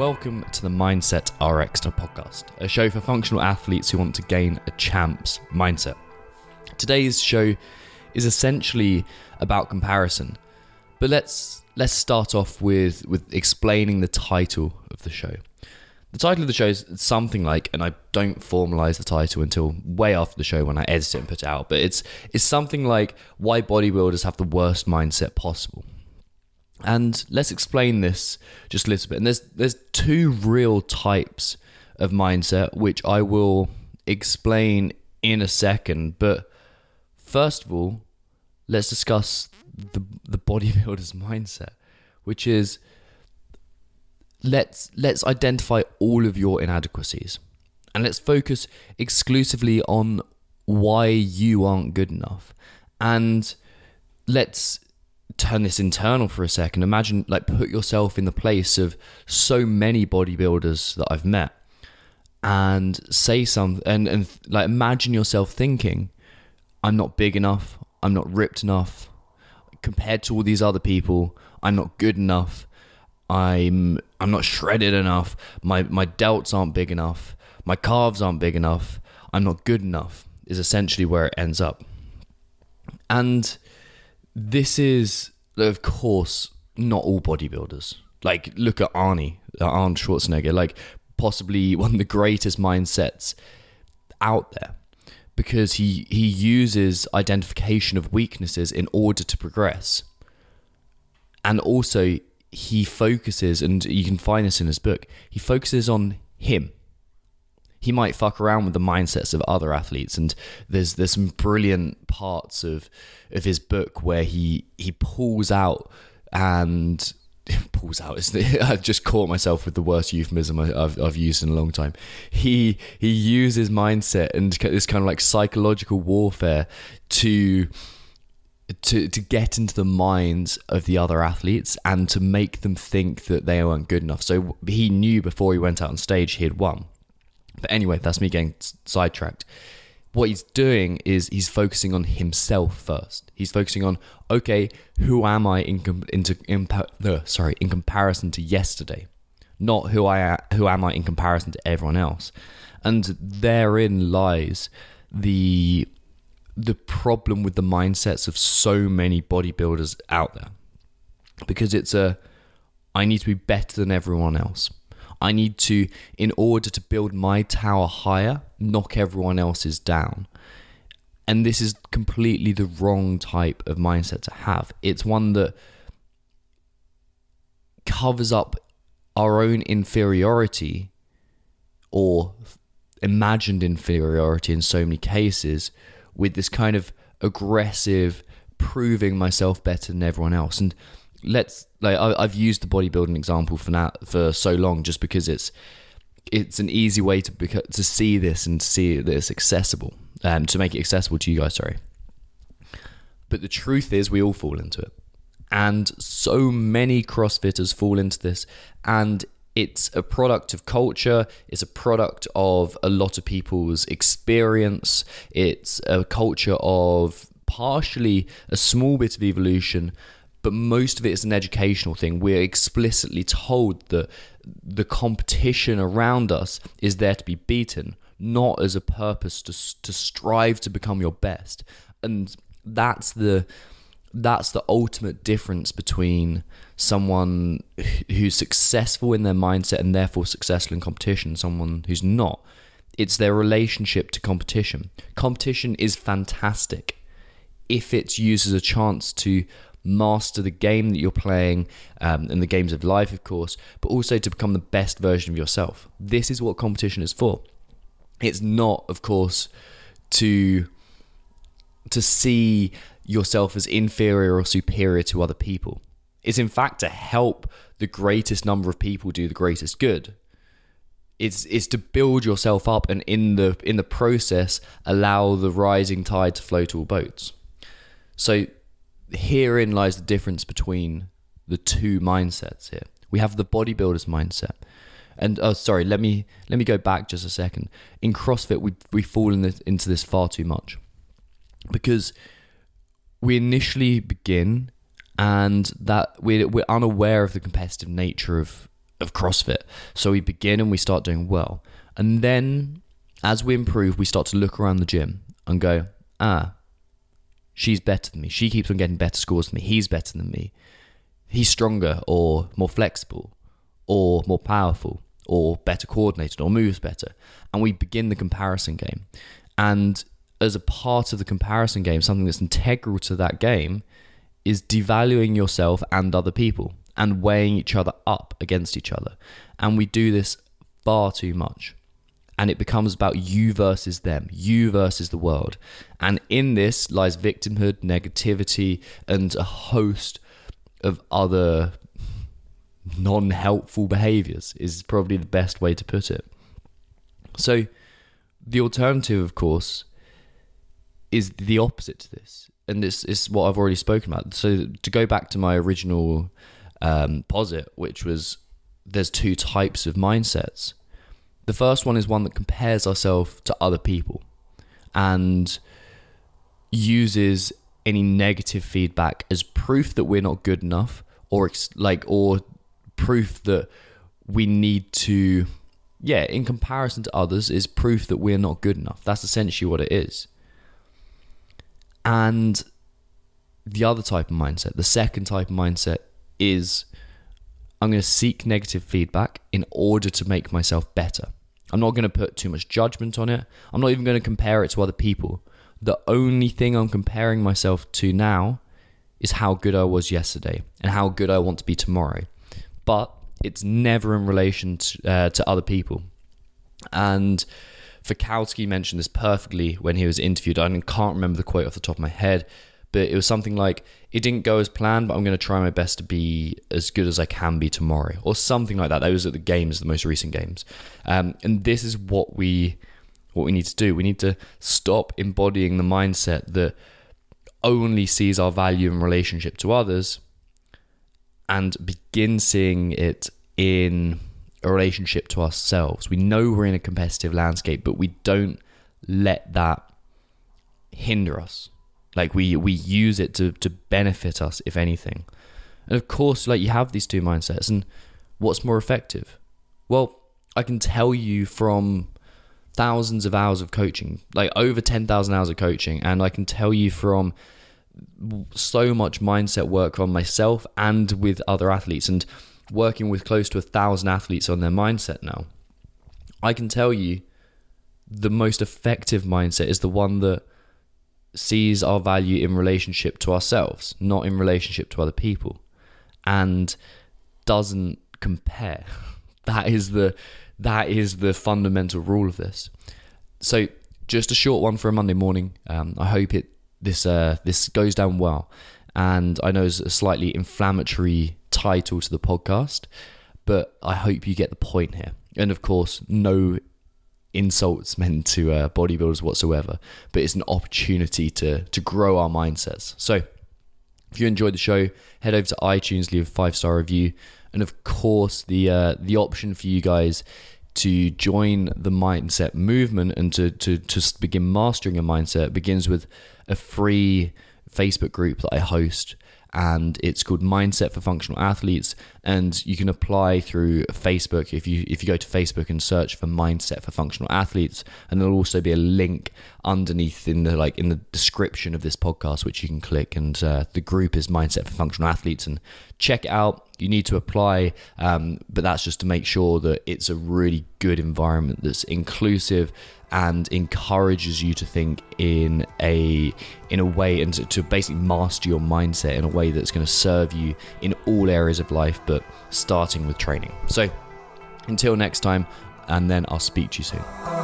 Welcome to the Mindset RX podcast, a show for functional athletes who want to gain a champ's mindset. Today's show is essentially about comparison, but let's start off with explaining the title of the show. The title of the show is something like, and I don't formalize the title until way after the show when I edit it and put it out, but it's something like why bodybuilders have the worst mindset possible. And let's explain this just a little bit. And there's two real types of mindset, which I will explain in a second. But first of all, let's discuss the bodybuilder's mindset, which is let's identify all of your inadequacies. And let's focus exclusively on why you aren't good enough. And let's turn this internal for a second. Imagine, put yourself in the place of so many bodybuilders that I've met, and say something, and imagine yourself thinking, I'm not big enough, I'm not ripped enough, compared to all these other people, I'm not good enough, I'm not shredded enough, my delts aren't big enough, my calves aren't big enough, I'm not good enough, is essentially where it ends up. And this is, of course, not all bodybuilders. Look at Arnold Schwarzenegger, possibly one of the greatest mindsets out there, because he uses identification of weaknesses in order to progress. And also, he focuses, and you can find this in his book, he focuses on him. He might fuck around with the mindsets of other athletes, and there's some brilliant parts of his book where he pulls out. I've just caught myself with the worst euphemism I've used in a long time. He uses mindset and this kind of psychological warfare to get into the minds of the other athletes and to make them think that they weren't good enough. So he knew before he went out on stage he had won. But anyway, that's me getting sidetracked. What he's doing is he's focusing on himself first. He's focusing on, okay, who am I in comparison to yesterday? Not who am I in comparison to everyone else. And therein lies the problem with the mindsets of so many bodybuilders out there. Because it's I need to be better than everyone else. I need to, in order to build my tower higher, knock everyone else's down. And this is completely the wrong type of mindset to have. It's one that covers up our own inferiority or imagined inferiority in so many cases with this kind of aggressive proving myself better than everyone else. And I've used the bodybuilding example for so long just because it's an easy way to see this and see that it's accessible, to make it accessible to you guys, sorry. But the truth is we all fall into it. And so many CrossFitters fall into this, and it's a product of culture, it's a product of a lot of people's experience, it's a culture of partially a small bit of evolution, but most of it is an educational thing. We're explicitly told that the competition around us is there to be beaten, not as a purpose to strive to become your best. And that's the ultimate difference between someone who's successful in their mindset and therefore successful in competition and someone who's not. It's their relationship to competition. Competition is fantastic if it's used as a chance to master the game that you're playing, and the games of life, of course, but also to become the best version of yourself. This is what competition is for. It's not, of course, to see yourself as inferior or superior to other people. It's in fact to help the greatest number of people do the greatest good. It's to build yourself up, and in the process allow the rising tide to float all boats. So herein lies the difference between the two mindsets here. We have the bodybuilder's mindset. And let me go back just a second. In CrossFit, we fall into this far too much. Because we initially begin, and that we're unaware of the competitive nature of of CrossFit. So we begin and we start doing well. And then as we improve, we start to look around the gym and go, she's better than me. She keeps on getting better scores than me. He's better than me. He's stronger or more flexible or more powerful or better coordinated or moves better. And we begin the comparison game. And as a part of the comparison game, something that's integral to that game is devaluing yourself and other people and weighing each other up against each other. And we do this far too much. And it becomes about you versus them, you versus the world. And in this lies victimhood, negativity, and a host of other non-helpful behaviors is probably the best way to put it. So the alternative, of course, is the opposite to this. And this is what I've already spoken about. So to go back to my original posit, which was there's two types of mindsets. The first one is one that compares ourselves to other people and uses any negative feedback as proof that we're not good enough, or proof that we need to, in comparison to others, is proof that we're not good enough. That's essentially what it is. And the other type of mindset, the second type of mindset, is I'm going to seek negative feedback in order to make myself better. I'm not going to put too much judgment on it. I'm not even going to compare it to other people. The only thing I'm comparing myself to now is how good I was yesterday and how good I want to be tomorrow. But it's never in relation to other people. And Fikowski mentioned this perfectly when he was interviewed. I can't remember the quote off the top of my head, but it was something like, it didn't go as planned, but I'm going to try my best to be as good as I can be tomorrow, or something like that. That was at the games, the most recent games. And this is what we need to do. We need to stop embodying the mindset that only sees our value in relationship to others and begin seeing it in a relationship to ourselves. We know we're in a competitive landscape, but we don't let that hinder us. Like we use it to benefit us, if anything. And of course, like, you have these two mindsets, and what's more effective? Well, I can tell you from thousands of hours of coaching, like over 10,000 hours of coaching, and I can tell you from so much mindset work on myself and with other athletes, and working with close to 1,000 athletes on their mindset now. I can tell you the most effective mindset is the one that sees our value in relationship to ourselves, not in relationship to other people, and doesn't compare. That is the fundamental rule of this. So just a short one for a Monday morning. I hope this goes down well, and I know it's a slightly inflammatory title to the podcast, but I hope you get the point here. And of course, no insults meant to bodybuilders whatsoever, but it's an opportunity to grow our mindsets. So if you enjoyed the show, head over to iTunes, leave a 5-star review, and of course the option for you guys to join the mindset movement and to begin mastering a mindset begins with a free Facebook group that I host, and it's called Mindset for Functional Athletes, and you can apply through Facebook if you go to Facebook and search for Mindset for Functional Athletes, and there'll also be a link underneath in the description of this podcast which you can click, and the group is Mindset for Functional Athletes, and check it out. You need to apply, but that's just to make sure that it's a really good environment that's inclusive and encourages you to think in a way, and to basically master your mindset in a way that's going to serve you in all areas of life, but starting with training. So until next time, and then I'll speak to you soon.